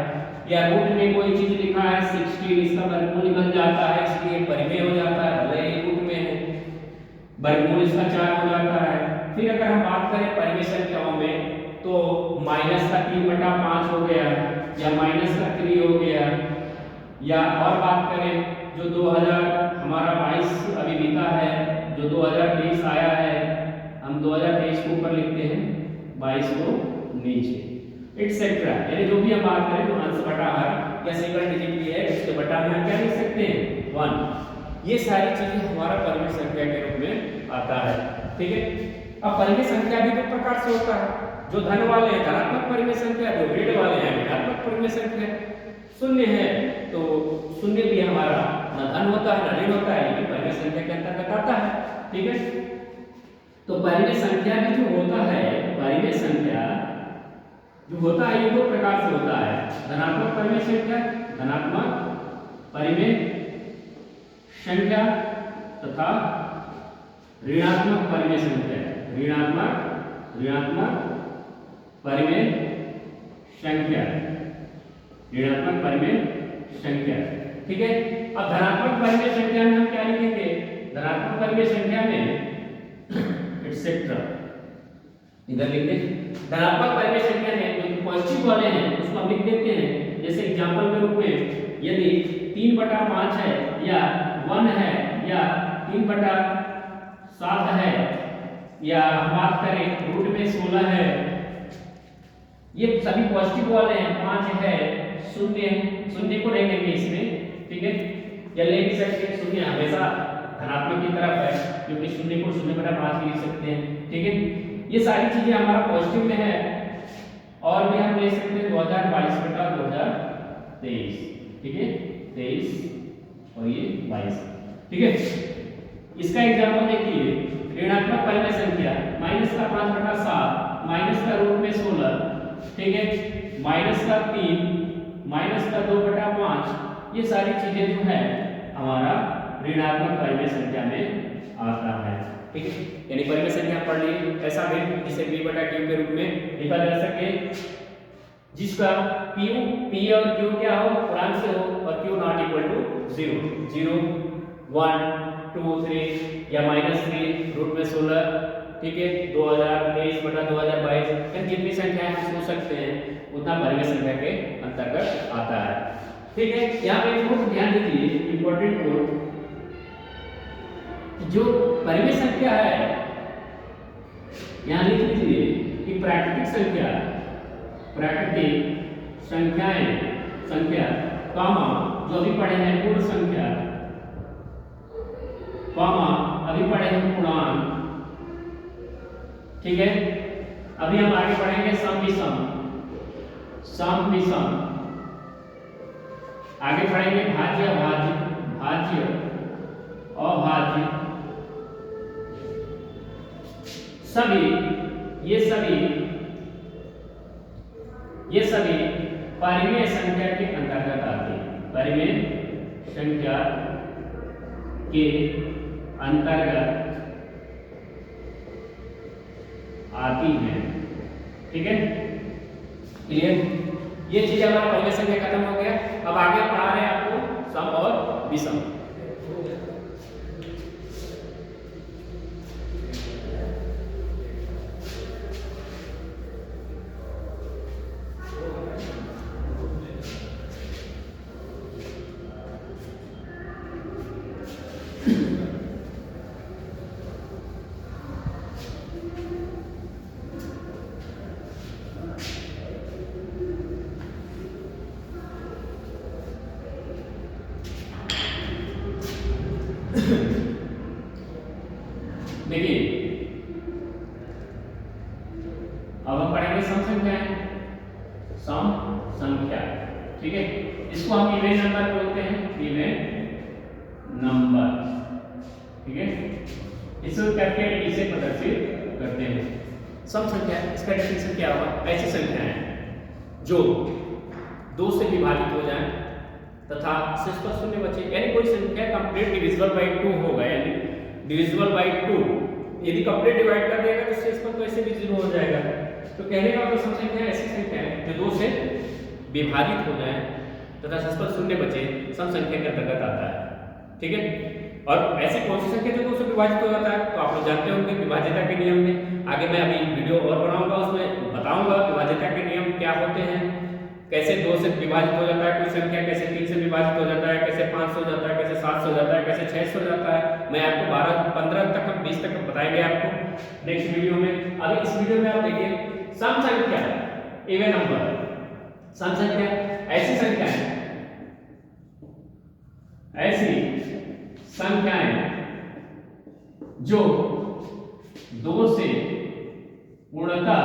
या रूट में कोई चीज लिखा है 16, इसका वर्गमूल निकल जाता है, इसलिए परिमेय हो जाता है, भले ही रूट में है, वर्गमूल इसका 4 हो जाता है। फिर अगर हम बात करें परिमेय संख्याओं में तो -3/5 हो गया, या -3 हो गया, या और बात करें जो 2022 अभी बीता है, जो 2023 आया है, हम 2023 को ऊपर लिखते हैं, 22 को नीचे, एटसेट्रा। यानी जो भी हम बात करें तो अंश बटा हर या सिंगल डिजिट भी है, उसके बटा में हम क्या लिख सकते हैं? 1। ये सारी चीजें हमारा परिमेय संख्या के रूप में आता है। ठीक है, अब परिमेय संख्या भी 2 प्रकार से होता है। जो धन वाले हैं धनात्मक परिमेय संख्या, जो ऋण वाले हैं ऋणात्मक परिमेय संख्या। शून्य है तो शून्य भी हमारा न धन होता है न ऋण होता है, लेकिन परिमेय संख्या के अंतर्गत आता है। ठीक है, तो परिमेय संख्या भी जो होता है, परिमेय संख्या जो होता है ये दो प्रकार से होता है, धनात्मक परिमेय संख्या, धनात्मक परिमेय संख्या तथा ऋणात्मक परिमेय संख्या, ऋणात्मक परिमेय संख्या, ऋणात्मक परिमेय संख्या। ठीक है, अब धनात्मक परिमेय संख्या में हम क्या लिखेंगे, धनात्मक परिमेय संख्या में एटसेट्रा इधर लिख दें। धनात्मक परिमेय संख्या में जो पॉजिटिव वाले हैं उसको हम लिख देते हैं, जैसे एग्जांपल के रूप में यदि 3/5 है या 1 है या 3/7 है या हम बात करें रूट में 16 है, ये सभी पॉजिटिव वाले हैं, 5 है, शून्य को नहीं लेंगे इसमें। ठीक है, या ले भी सकते हैं, शून्य हमेशा धनात्मक की तरफ है क्योंकि शून्य को 0/5 लिख सकते हैं। ठीक है, ये सारी चीजें हमारा पॉजिटिव में है, और भी हम ले सकते हैं 2022/2023। ठीक है, 23 और ये 22। ठीक है, इसका एग्जांपल देखिए, ऋणात्मक परिमेय संख्या -5/7 माइनस का रूट में 16, ठीक है, -3 -2/5, ये सारी चीजें जो है हमारा ऋणात्मक परिमेय संख्या में आता है। ठीक है, यानी परिमेय संख्या पढ़ ली ऐसा भी जिसे b/q के रूप में लिखा जा सके, जिसका p और q क्या हो, पूर्णांक से हो और q ≠ 0, 0 1 2 3 या -3 रूट में 16। ठीक है, 2023/2022, जितनी संख्या हम सोच सकते हैं उतना परिमेय संख्या के अंतर्गत आता है। ठीक है, यहाँ पे एक ध्यान दीजिए, इंपॉर्टेंट नोट, जो परिमेय संख्या है यहाँ लिख लीजिए कि प्राकृतिक संख्या कामा जो अभी पढ़े हैं पूर्ण संख्या, कामा अभी पढ़े हैं पूर्णांक। ठीक है, अभी हम आगे पढ़ेंगे सम विषम, आगे पढ़ेंगे भाज्य अभाज्य, ये सभी परिमेय संख्या के अंतर्गत आते हैं, परिमेय संख्या के अंतर्गत आती हैं। ठीक है, क्लियर? ये चीज हमारा परिमेय संख्या खत्म हो गया। अब आगे पढ़ा रहे हैं आपको सम और विषम। देखिए, अब हम पढ़ेंगे सम संख्या। ठीक है, इसको हम इवेन नंबर बोलते हैं, इवेन नंबर। ठीक है, इसको करके इसे प्रदर्शित करते हैं। सम संख्या, इसका डेफिनेशन क्या होगा? ऐसी संख्याएं जो 2 से विभाजित हो जाएं तथा शेष पर शून्य बचे, यानी कोई संख्या कंप्लीट डिविजिबल बाय 2 होगा, यानी डिविजिबल बाय 2 यदि कंप्लीट डिवाइड कर देगा तो शेष पर तो ऐसे भी 0 हो जाएगा। तो कहने का मतलब सम संख्या ऐसी संख्या है जो 2 से विभाजित हो जाए तथा शेष पर शून्य बचे, सम संख्या के अंतर्गत आता है। ठीक है, और ऐसी कौन सी संख्या जो 2 से विभाजित हो जाता है, तो आप लोग जानते होंगे विभाज्यता के नियम में। आगे मैं अभी वीडियो और बनाऊंगा, उसमें बताऊंगा विभाज्यता के नियम क्या होते हैं, कैसे 2 से विभाजित हो जाता है कोई संख्या, कैसे 3 से विभाजित हो जाता है, कैसे 5 से हो जाता है, कैसे 7 से हो जाता है, कैसे 6 से हो जाता है। मैं आपको 12 15 तक 20 तक बताएंगे आपको नेक्स्ट वीडियो में। अभी इस वीडियो में आप देखिए सम संख्या, इवन नंबर। सम संख्या ऐसी संख्याएं जो 2 से पूर्णतः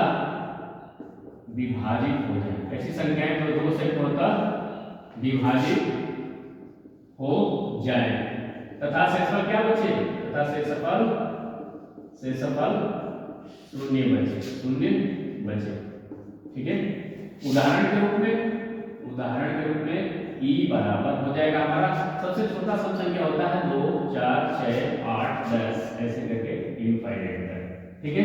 विभाजित हो जाए, ऐसी संख्याएं जो 2 से पूर्णतः विभाजित हो जाए तथा शेषफल क्या बचे, तथा शेषफल शून्य बचे। ठीक है, उदाहरण के रूप में e बराबर हो जाएगा हमारा सबसे छोटा सम संख्या होता है 2 4 6 8 10 ऐसे करके इनफाइनाइट तक। ठीक है,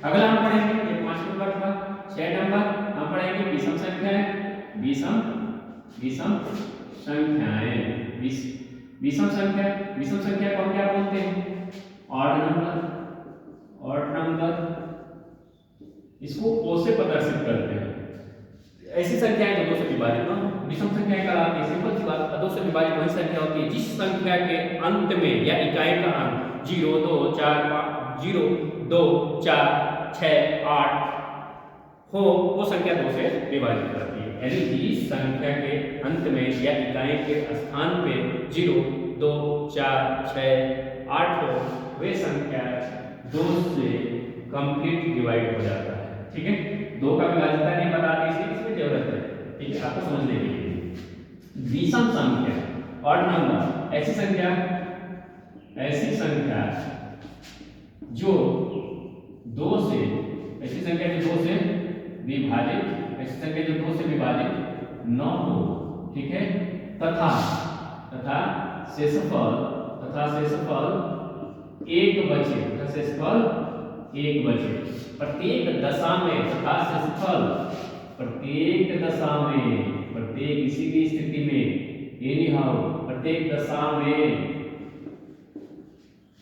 अगला हम पढ़ेंगे ये 5 नंबर था। 6 नंबर हम पढ़ेंगे विषम संख्याएं। विषम संख्या को हम क्या बोलते हैं, ऑड नंबर। इसको ओ से प्रदर्शित करते हैं। ऐसी संख्याएं जो 2 से विभाजित हो विषम संख्या कहलाती है। सिंपल सी बात, 2 से विभाजित वही संख्या होती है जिस संख्या के अंत में या इकाई का अंक 0 2 4 5 0 2 4 6 8 हो, वो संख्या 2 से विभाजित करती है। यानी जिस संख्या के अंत में या इकाई के स्थान पे 0 2 4 6 8 हो, वे संख्या 2 से कंप्लीट डिवाइड हो जाता है। ठीक है, 2 का विभाज्यता नहीं बता दी, इसमें जरूरत है। ठीक है, आपको समझने के लिए विषम संख्या ऑड नंबर ऐसी संख्या जो 2 से विभाजित न हो। ठीक है, तथा शेषफल एक बचे प्रत्येक दशा में, तथा शेषफल प्रत्येक दशा में, प्रत्येक किसी भी स्थिति में, प्रत्येक दशा में,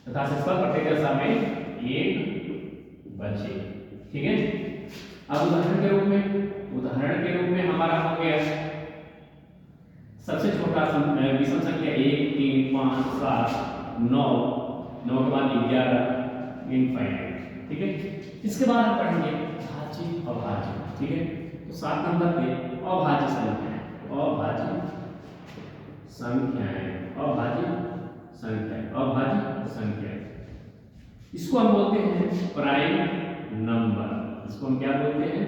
तथा शेषफल प्रत्येक दशा में एक बचे। ठीक है, अब उदाहरण के रूप में हमारा हो गया सबसे छोटा विषम संख्या 1 3 5 7 9 के बाद 11 इनफाइनाइट। ठीक है, इसके बाद हम पढ़ेंगे भाज्य अभाज्य। ठीक है, तो 7 नंबर पे अभाज्य संख्याएं इसको हम बोलते हैं प्राइम नंबर। इसको हम क्या बोलते हैं,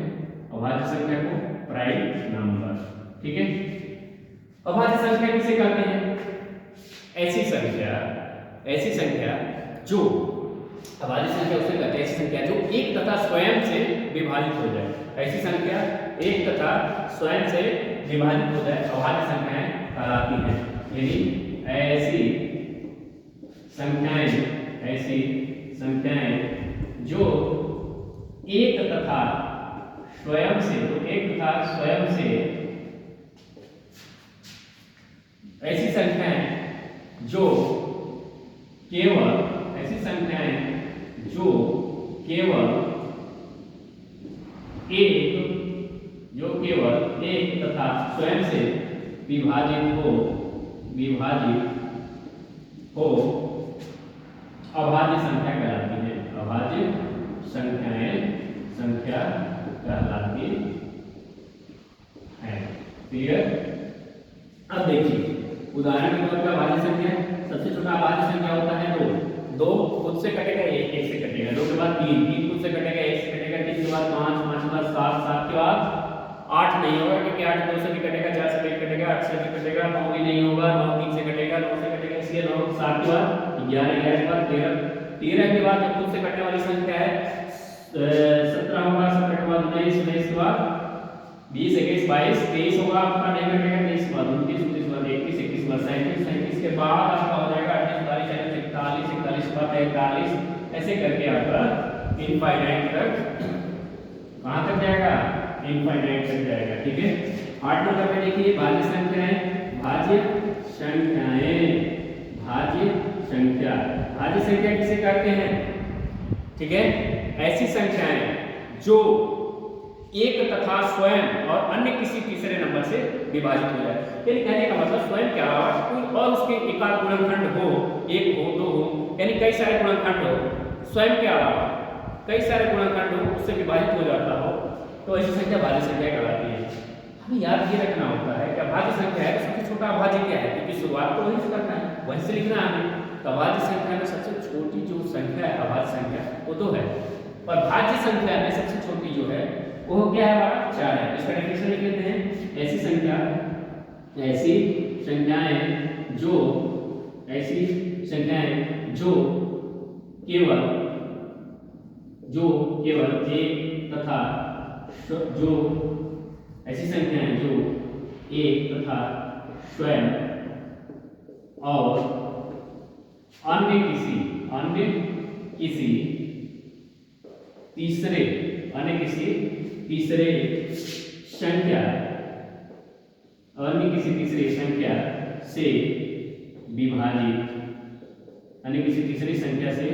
अभाज्य संख्या को प्राइम नंबर। ठीक है, अभाज्य संख्या किसे कहते हैं, ऐसी संख्या जो अभाज्य संख्या उसे कहते हैं ऐसी संख्या जो एक तथा स्वयं से विभाजित हो जाए। ऐसी संख्या एक तथा स्वयं से विभाजित हो जाए अभाज्य संख्याएं कहलाती हैं। यानी ऐसी संख्याएं जो एक तथा स्वयं से ऐसी संख्याएं जो केवल एक तथा स्वयं से विभाजित हो अभाज्य संख्या कहलाती है। अभाज्य संख्या कहलाती है। क्लियर? अब देखिए उदाहरण के तौर पर अभाज्य संख्या सबसे छोटा अभाज्य संख्या होता है 2 खुद से कटेगा 1 से कटेगा, 2 के बाद 3 खुद से कटेगा 1 से कटेगा, 3 के बाद 5 के बाद 7 के बाद 8 नहीं होगा क्योंकि 8 2 से भी कटेगा, 4 से भी कटेगा, 8 से भी कटेगा, 9 भी नहीं होगा, 9 3 से कटेगा, 9 से कटेगा, इसलिए 9 7 के बाद 11 के बाद 13 के बाद जब खुद से कटने वाली संख्या है 17 होगा, 17 के बाद 19 19 के बाद 20 21 22 23 होगा आपका, नहीं कटेगा 23 के बाद 29 29 के बाद 21 21 के बाद 37 37 के बाद आपका हो जाएगा 38 39 41 के बाद 43 ऐसे करके आपका इनफाइनाइट तक कहां तक जाएगा, इनफाइनाइट तक जाएगा। ठीक है, 8 नंबर पे देखिए भाज्य संख्या किसे कहते हैं। ठीक है, ऐसी संख्याएं जो एक तथा स्वयं और अन्य किसी तीसरे नंबर से विभाजित हो जाए। यानी कहने का मतलब स्वयं के अलावा कोई और उसके एकाध गुणनखंड हो, 1 हो 2 हो, यानी कई सारे गुणनखंड हो, स्वयं के अलावा कई सारे गुणनखंड हो उससे विभाजित हो जाता हो, तो ऐसी संख्या भाज्य संख्या कहलाती है। हमें याद ये रखना होता है कि अभाज्य संख्या है तो सबसे छोटा अभाज्य क्या है, क्योंकि शुरुआत तो वहीं से करना है, वहीं से लिखना है हमें। तो अभाज्य संख्या में सबसे छोटी जो संख्या है अभाज्य संख्या वो 2 है, और भाज्य संख्या में सबसे छोटी जो है वो क्या है हमारा 4 है। इसका डेफिनेशन लिख लेते हैं, ऐसी संख्याएं जो ऐसी संख्याएं जो केवल एक तथा जो ऐसी संख्याएं जो एक तथा स्वयं और अन्य किसी तीसरे संख्या से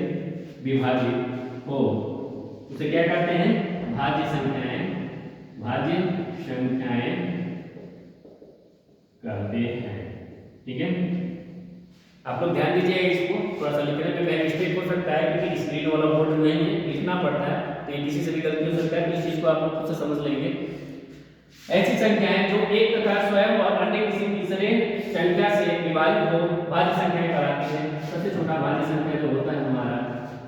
विभाजित हो, उसे क्या कहते हैं? भाज्य संख्याएं कहते हैं। ठीक है, आप लोग ध्यान दीजिए, इसको थोड़ा सा लिखने में पहले मिस्टेक हो सकता है क्योंकि स्क्रीन वाला बोर्ड नहीं है, लिखना पड़ता है, तो किसी से भी गलती हो सकता है, तो इस चीज को आप लोग खुद से समझ लेंगे। ऐसी संख्याएं जो एक तथा स्वयं और अन्य किसी तीसरे संख्या से विभाजित हो भाज्य संख्याएं कहलाती है। सबसे छोटा भाज्य संख्या जो होता है हमारा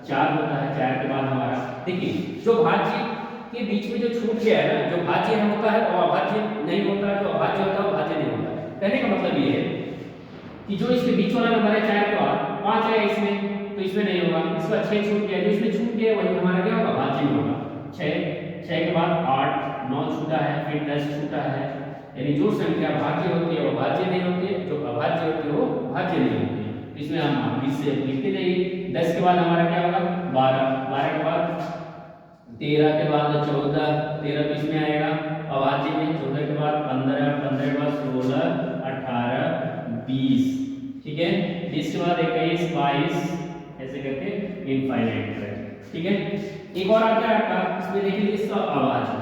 4 होता है। 4 के बाद हमारा देखिए, जो भाज्य के बीच में जो छूट गया है ना, जो भाज्य होता है वो अभाज्य नहीं होता, जो अभाज्य होता है वो भाज्य नहीं होता। कहने का मतलब ये है कि जो इसके बीच वाला नंबर है 4 के बाद 5 है इसमें, तो इसमें नहीं होगा। इसका 6 छूट गया, जो इसमें छूट गया वही हमारा क्या होगा? भाज्य में होगा। 6 के बाद 8, 9 छूटा है, फिर 10 छूटा है, यानी जो संख्या भाज्य होती है वो भाज्य नहीं होती है, जो अभाज्य होती है वो भाज्य नहीं होती है। इसमें हम इससे लिखते जाइए। 10 के बाद हमारा क्या होगा? 12, 12 के बाद 13 के बाद 14, 13 तो इसमें आएगा अभाज्य में, 14 के बाद 15, 15 के बाद 16, 18, 20, ठीक है। 20 के बाद 21, 22, ऐसे करके इनफाइनाइट तक। ठीक है, एक और आता है आपका, इसमें देखिए सअभाज्य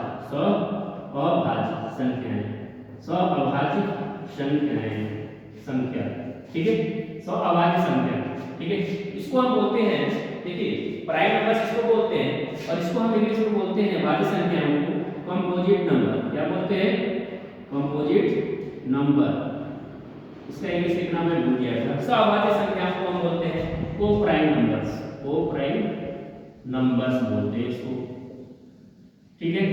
संख्या, ठीक है, सअभाज्य संख्या। ठीक है, इसको हम बोलते हैं, देखिए प्राइम नंबर इसको बोलते हैं, और इसको हम इंग्लिश में बोलते हैं भाज्य संख्याओं को कंपोजिट नंबर। क्या बोलते हैं? Composite number. इसका इंग्लिश लिखना मैं भूल गया था। सअभाज्य संख्याओं को हम बोलते हैं को-प्राइम नंबर्स बोलते हैं इसको। ठीक है,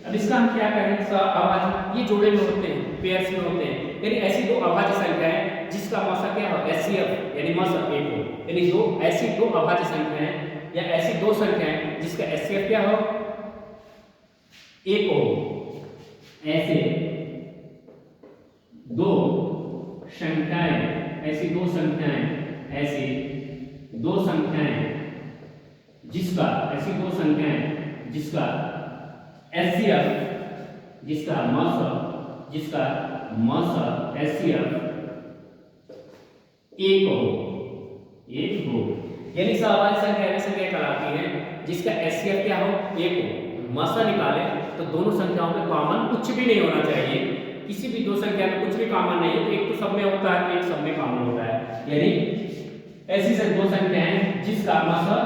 अब इसका हम क्या करें? सअभाज्य, ये जोड़े में होते हैं, पेयर्स में होते हैं, यानी ऐसी दो अभाज्य संख्याएं जिसका मौसा क्या हो? एचसीएफ यानी मौसा 1 हो, यानी दो ऐसी दो अभाज्य संख्याएं या ऐसी दो संख्याएं जिसका एचसीएफ क्या हो? 1 हो। ऐसी दो संख्याएं जिसका एचसीएफ जिसका मौसा एचसीएफ 1 हो, यानी सअभाज्य संख्या ऐसी संख्या कहलाती है जिसका एचसीएफ क्या हो? 1 हो। मौसा निकाले तो दोनों संख्याओं में कॉमन कुछ भी नहीं होना चाहिए। किसी भी दो संख्या में कुछ भी कॉमन नहीं है, तो एक तो सब में होता है, एक सब में कॉमन होता है, यानी ऐसी दो संख्याएं जिसका मौसा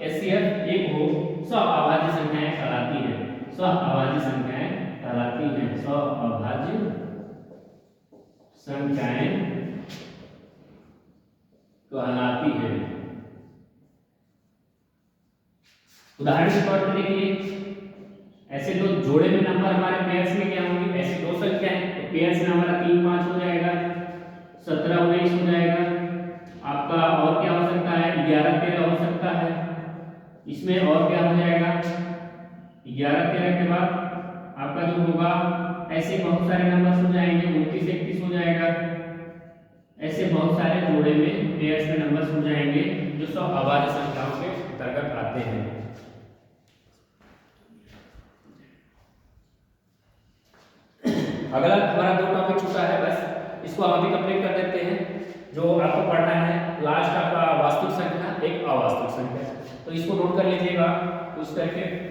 एचसीएफ 1 हो, सअभाज्य संख्याएं कहलाती हैं। सअभाज्य संख्याएं कहलाती हैं। उदाहरण के तौर पर देखिए, ऐसे दो जोड़े में नंबर हमारे पेयर्स में क्या होंगे? ऐसी दो संख्याएं, तो पेयर्स में हमारा 3, 5 हो जाएगा, 17, 19 हो जाएगा। आपका और क्या हो सकता है? 11, 13 हो सकता है। इसमें और क्या हो जाएगा? 11, 13 के बाद आपका जो होगा, ऐसे बहुत सारे नंबर हो जाएंगे, 29, 31 हो जाएगा। ऐसे बहुत सारे जोड़े में पेयर्स में नंबर्स हो जाएंगे जो सअभाज्य संख्याओं के अंतर्गत आते हैं। अगला हमारा 2 टॉपिक छूटा है, बस इसको हम अभी कंप्लीट कर देते हैं। जो आपको पढ़ना है लास्ट आपका वास्तविक संख्या, एक अवास्तविक संख्या, तो इसको नोट कर लीजिएगा कुछ करके।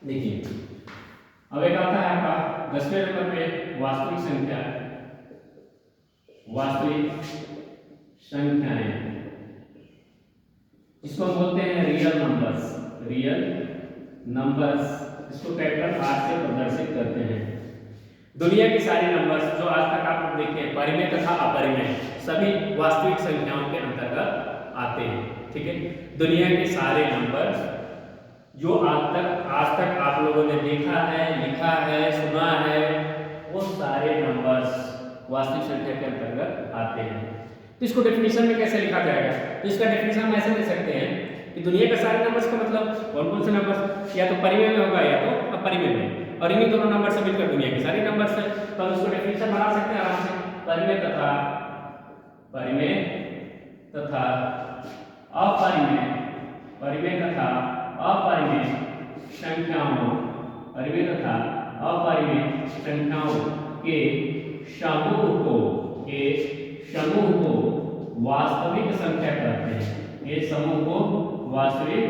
देखिए, अब एक आता है आपका 10वें नंबर पे वास्तविक संख्याएं, इसको हम बोलते हैं रियल नंबर्स। नंबर्स, इसको कैपिटल आर से प्रदर्शित करते हैं। दुनिया के सारे नंबर्स जो आज तक आप लोग देखे हैं, परिमेय तथा अपरिमेय, सभी वास्तविक संख्याओं के अंतर्गत आते हैं। ठीक है, दुनिया के सारे नंबर्स जो आज तक आप लोगों ने देखा है, लिखा है, सुना है, वो सारे नंबर्स वास्तविक संख्या के अंतर्गत आते हैं। तो इसको डेफिनेशन में कैसे लिखा जाएगा? तो इसका डेफिनेशन हम ऐसे दे सकते हैं कि दुनिया के सारे नंबर्स का मतलब कौन कौन से नंबर्स, या तो परिमेय में होगा या तो अपरिमेय में, और इन्हीं दोनों नंबर से मिलकर दुनिया के सारे नंबर्स हैं। तो हम इसको डेफिनेशन बना सकते हैं आराम से, परिमेय तथा अपरिमेय, परिमेय तथा अपरिमेय संख्याओं, परिमेय तथा अपरिमेय संख्याओं के समूह को वास्तविक संख्या कहते हैं। ये समूह को वास्तविक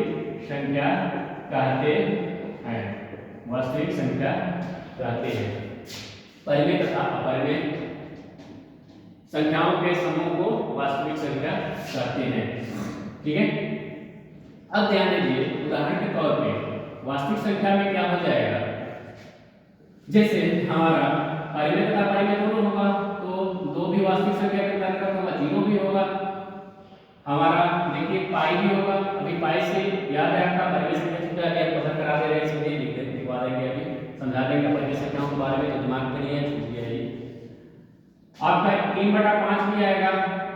संख्या कहते हैं, वास्तविक संख्या कहते हैं। परिमेय तथा अपरिमेय संख्याओं के समूह को वास्तविक संख्या कहते हैं। ठीक है, अब ध्यान दीजिए, उदाहरण के तौर पे वास्तविक संख्या में क्या हो जाएगा, जैसे हमारा परिमेय तथा अपरिमेय दोनों होगा, तो दो भी वास्तविक संख्या के अंतर्गत होगा, जीरो भी होगा, हमारा देखिए पाई भी होगा। अभी पाई से याद है आपका परिमेय संख्या सूत्र अभी हम पता करा दे रहे हैं, इसलिए लिख देते हैं, बाद में अभी समझा देंगे परिमेय संख्याओं के बारे में, तो दिमाग में नहीं है, छूट गया ये। आपका 3/5 भी आएगा,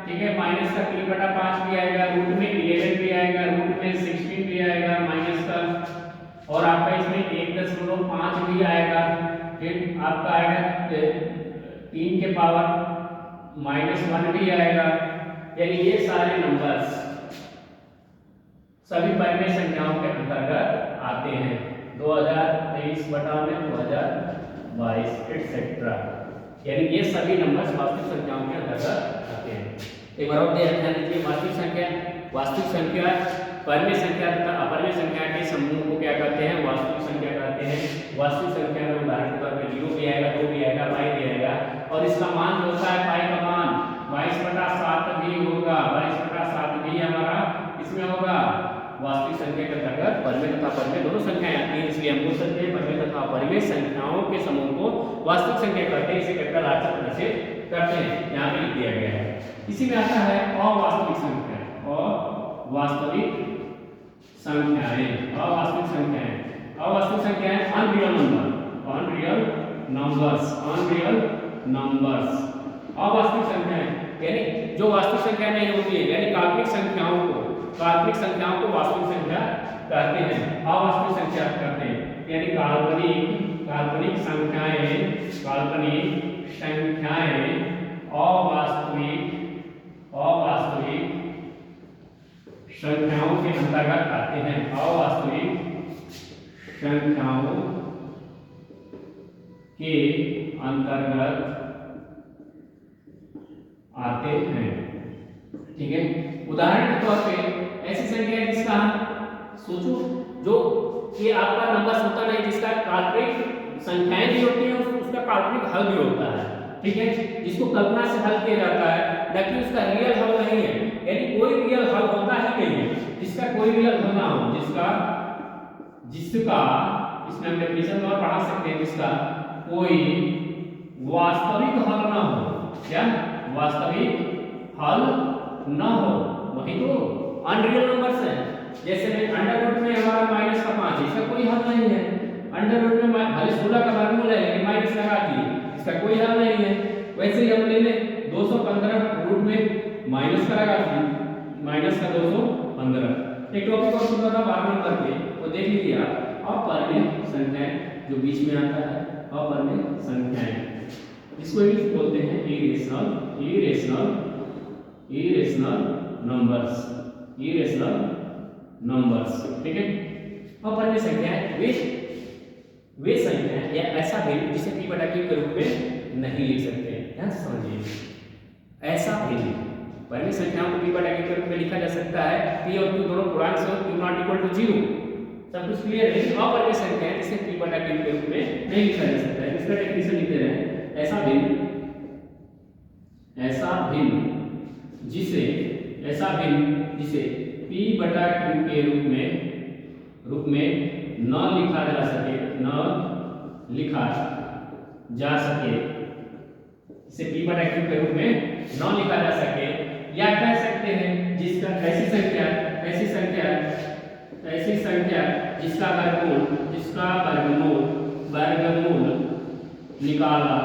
ठीक है, माइनस का 3/5 भी आएगा, रूट में 11 भी आएगा, रूट में 16 भी आएगा माइनस का, और आपका इसमें 1.5 भी आएगा, फिर आपका आएगा 3 के पावर -1 भी आएगा। यानी ये सारे नंबर्स सभी परिमेय संख्याओं के अंतर्गत आते हैं। 2023/2022 एटसेट्रा, यानी ये सभी नंबर्स वास्तविक संख्याओं के अंतर्गत आते हैं। एक बार और ध्यान दीजिए, वास्तविक संख्या परिमेय संख्या तथा अपरिमेय संख्या के समूह को क्या कहते हैं, वास्तविक संख्या कहते हैं। वास्तविक संख्या में उदाहरण के तौर पर 0 भी आएगा, 2 भी आएगा, पाई भी आएगा, और इसका मान जो होता है पाई का मान 22/7 भी होगा, 22/7 भी हमारा इसमें होगा। वास्तविक संख्या के अंतर्गत परिमेय तथा अपरिमेय दोनों संख्याएं आती हैं, इसलिए हम बोल सकते हैं परिमेय तथा अपरिमेय संख्याओं के समूह को वास्तविक संख्या कहते हैं। इसे कैपिटल आर से प्रदर्शित करते हैं, यहाँ पे लिख दिया गया है। इसी में आता है अवास्तविक संख्या, अवास्तविक संख्याएं, अवास्तविक संख्याएं, अवास्तविक संख्याएं unreal number, unreal numbers, unreal numbers. अवास्तविक संख्याएं यानी जो वास्तविक संख्या नहीं होती है, यानी काल्पनिक संख्याओं को वास्तविक संख्या कहते हैं, अवास्तविक संख्या कहते हैं। यानी काल्पनिक संख्याएं अवास्तविक संख्याओं के अंतर्गत आते हैं, अवास्तविक संख्याओं के अंतर्गत आते हैं। ठीक है, उदाहरण के तौर पे ऐसी संख्या है जिसका सोचो, जो कि आपका नंबर होता नहीं, जिसका काल्पनिक संख्याएं भी होती हैं, उसका काल्पनिक हल भी होता है। ठीक है, जिसको कल्पना से हल किया जाता है, न कि उसका रियल हल नहीं है, यानी कोई रियल हल होता ही नहीं है, जिसका कोई रियल हल ना हो, जिसका इसमें हम डेफिनेशन और पढ़ा सकते हैं, जिसका कोई वास्तविक हल ना हो। क्या वास्तविक हल ना हो, वही तो अनरियल नंबर्स है। जैसे अंडर रूट में हमारा -5, इसका कोई हल नहीं है। अंडर रूट में भले 16 का वर्गमूल है, लेकिन माइनस लगा दिए, इसका कोई हल नहीं है। वैसे ही हम ले लें 215, रूट में माइनस का लगा दिए, माइनस का 215। एक टॉपिक और सुना था 12 नंबर पे, वो देख लीजिए आप, अपरिमेय संख्याएं जो बीच में आता है, अपरिमेय संख्याएं, इसको इंग्लिश बोलते हैं इरेशनल नंबर्स। ठीक है, अपरिमेय संख्याएं वे संख्याएं या ऐसा भी जिसे p/q के रूप में नहीं लिख सकते। ध्यान से समझिए, ऐसा भी परिमेय संख्याओं को p/q के रूप में लिखा जा सकता है, p और q दोनों पूर्णांक से, q ≠ 0, सब कुछ क्लियर है। अपरिमेय संख्याएं जिसे p/q के रूप में नहीं लिखा जा सकता है, इसका डेफिनेशन लिखते हैं, ऐसा भिन्न जिसे p/q के रूप में न लिखा जा सके, न लिखा जा सके, इसे p बटा q के रूप में न लिखा जा सके, या कह सकते हैं जिसका ऐसी संख्या जिसका वर्गमूल निकाला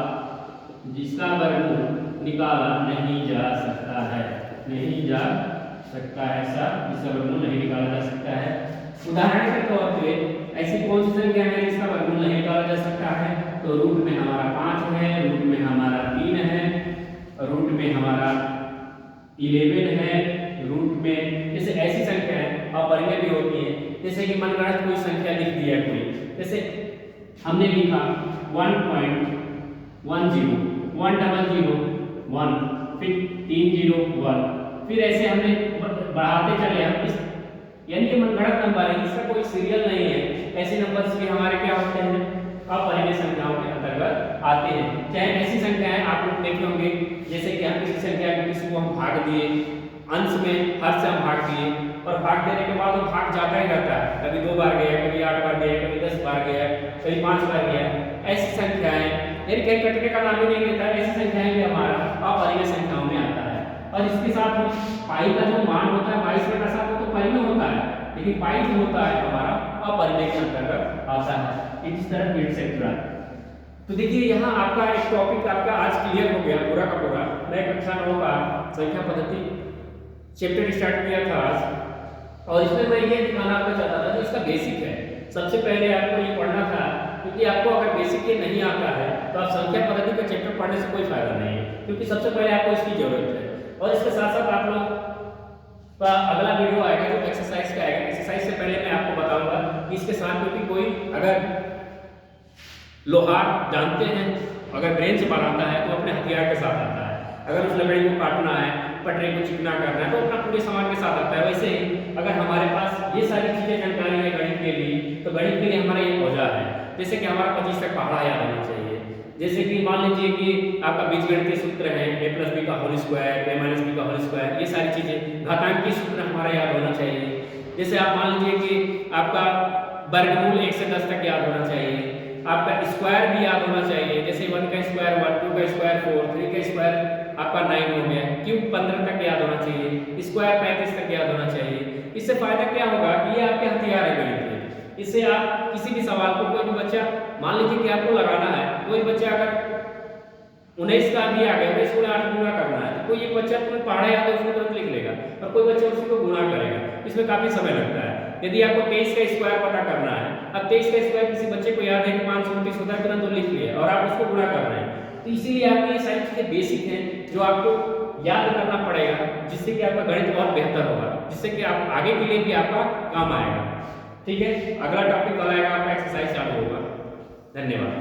नहीं जा सकता है, सर जिसका वर्गमूल नहीं निकाला जा सकता है। उदाहरण के तौर पे ऐसी कौन सी संख्या है जिसका वर्गमूल नहीं निकाला जा सकता है? तो रूट में हमारा 5 है, रूट में हमारा 3 है, रूट में हमारा 11 है, रूट में जैसे ऐसी संख्या है अपरिमेय भी होती है। जैसे कि मनगढ़ंत कोई संख्या लिख दी है कोई, जैसे हमने लिखा 1.10 100 1, फिर 301, फिर ऐसे हमने बढ़ाते चले हम इस, यानी कि मनगढ़ंत नंबर है, इसका कोई सीरियल नहीं है। ऐसे नंबर्स भी हमारे क्या होते हैं? अपरिमेय संख्याओं के अंतर्गत आते हैं। चाहे ऐसी संख्याएं आप लोग देखे होंगे, जैसे कि हम किसी संख्या को किसी को हम भाग दिए, अंश में हर से हम भाग दिए, और भाग देने के बाद वो भाग जाता ही रहता है, कभी 2 बार गया, कभी 8 बार गया, कभी 10 बार गया, कभी 5 बार गया। ऐसी संख्याएं यानी कहीं कटने का नाम ही नहीं लेता, ऐसी संख्याएं भी हमारा अपरिमेय संख्याओं में आता है। और इसके साथ पाई का जो मान होता है 22/7 तो परिमेय होता है, लेकिन पाई जो होता है हमारा अपरिमेय के अंतर्गत आता है। इस तरह एटसेट्रा। तो देखिए यहाँ आपका एक टॉपिक आपका आज क्लियर हो गया पूरा का पूरा। मैं कक्षा 9 का संख्या पद्धति चैप्टर स्टार्ट किया था आज, और इसमें मैं ये दिखाना आपको चाहता था जो इसका बेसिक है। सबसे पहले आपको ये पढ़ना था, क्योंकि आपको अगर बेसिक ये नहीं आता है तो आप संख्या पद्धति का चैप्टर पढ़ने से कोई फायदा नहीं है, क्योंकि सबसे पहले आपको इसकी जरूरत है। और इसके साथ साथ आप लोग का अगला वीडियो आएगा जो एक्सरसाइज का आएगा। एक्सरसाइज से पहले मैं आपको बताऊंगा कि इसके साथ, क्योंकि कोई अगर लोहार जानते हैं अगर ब्रेन से बनाता है तो अपने हथियार के साथ आता है। अगर उस लकड़ी को काटना है, पटरे को चिकना करना है तो अपना पूरे सामान के साथ आता है। वैसे ही अगर हमारे पास ये सारी चीजें जानकारी है गणित के लिए, तो गणित के लिए हमारा ये औजार है। जैसे कि हमारा 25 तक पहाड़ा याद होना चाहिए। जैसे कि मान लीजिए कि आपका बीजगणितीय सूत्र है a+b का होल स्क्वायर, a-b का होल स्क्वायर, ये सारी चीजें घातांकीय सूत्र हमारा याद होना चाहिए। जैसे आप मान लीजिए कि आपका वर्गमूल 1 से 10 तक याद होना चाहिए, आपका स्क्वायर भी याद होना चाहिए। जैसे 1 का स्क्वायर 1, 2 का स्क्वायर 4, 3 का स्क्वायर आपका 9 हो गया, क्यूब 15 तक याद होना चाहिए, स्क्वायर 35 तक याद होना चाहिए। इससे फायदा क्या होगा कि ये आपके हथियार है गणित के। इससे आप किसी भी सवाल को, कोई भी बच्चा मान लीजिए कि आपको लगाना है, कोई बच्चा अगर 19 का भी आ गया, 19 को 8 गुना करना है, तो कोई एक बच्चा तुम्हें पहाड़ा याद है उसको तुरंत लिख लेगा, और कोई बच्चा उसी को गुणा करेगा। इसमें काफी समय लगता है। यदि आपको 23 का स्क्वायर पता करना है, अब 23 का स्क्वायर किसी बच्चे को याद है कि 529 होता है, तुरंत वो लिख लिया और आप उसको गुणा कर रहे हैं। तो इसीलिए आपकी ये सारी चीजें बेसिक हैं जो आपको याद करना पड़ेगा, जिससे कि आपका गणित और बेहतर होगा, जिससे कि आप आगे के लिए भी आपका काम आएगा। ठीक है, अगला टॉपिक कल आएगा, आपका एक्सरसाइज चालू होगा। धन्यवाद।